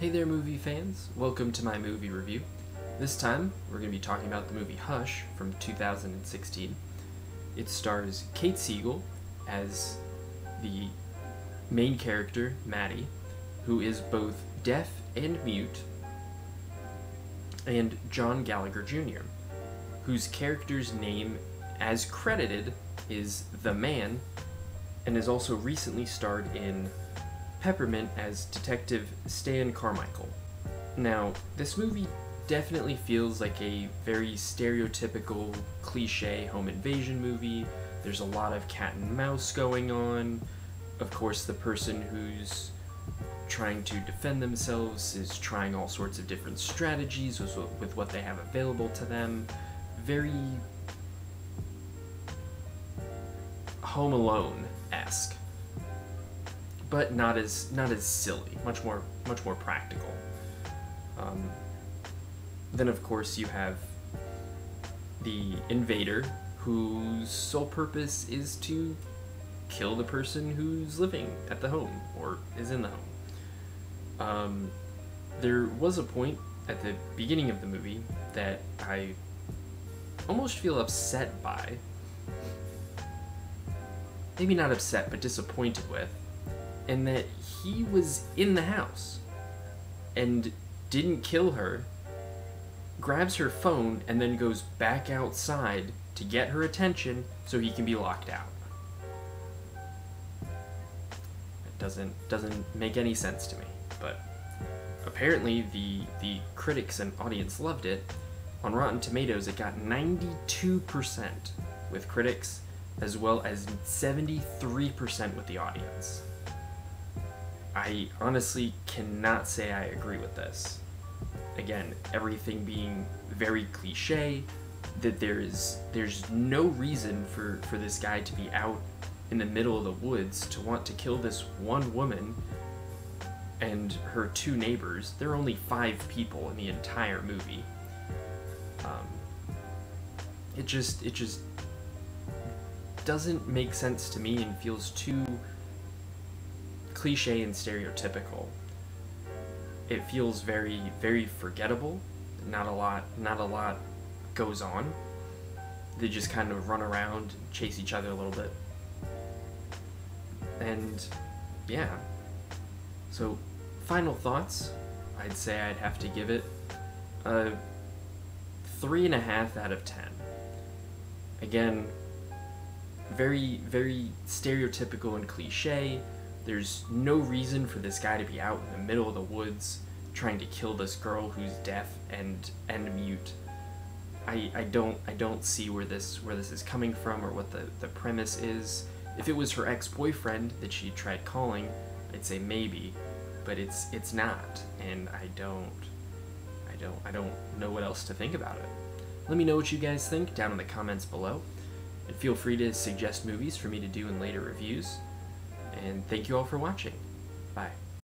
Hey there, movie fans. Welcome to my movie review. This time, we're going to be talking about the movie Hush from 2016. It stars Kate Siegel as the main character, Maddie, who is both deaf and mute, and John Gallagher Jr., whose character's name, as credited, is The Man, and has also recently starred in Peppermint as Detective Stan Carmichael. Now, this movie definitely feels like a very stereotypical, cliche home invasion movie. There's a lot of cat and mouse going on. Of course, the person who's trying to defend themselves is trying all sorts of different strategies with what they have available to them. Very Home Alone-esque, but not as silly. Much more practical. Then of course you have the invader, whose sole purpose is to kill the person who's living at the home or is in the home. There was a point at the beginning of the movie that I almost feel upset by. Maybe not upset, but disappointed with, and that he was in the house and didn't kill her, grabs her phone, and then goes back outside to get her attention so he can be locked out. It doesn't make any sense to me, but apparently the critics and audience loved it. On Rotten Tomatoes, it got 92% with critics, as well as 73% with the audience. I honestly cannot say I agree with this. Again, everything being very cliche, that there's no reason for this guy to be out in the middle of the woods to want to kill this one woman and her two neighbors. There are only 5 people in the entire movie. It just doesn't make sense to me and feels too cliche and stereotypical. It feels very, very forgettable. Not a lot goes on. They just kind of run around and chase each other a little bit. And yeah. So, final thoughts. I'd say I'd have to give it a 3.5 out of 10. Again, very, very stereotypical and cliche. There's no reason for this guy to be out in the middle of the woods trying to kill this girl who's deaf and mute. I don't see where this is coming from or what the premise is. If it was her ex-boyfriend that she tried calling, I'd say maybe, but it's not, and I don't know what else to think about it. Let me know what you guys think down in the comments below, and feel free to suggest movies for me to do in later reviews. And thank you all for watching. Bye.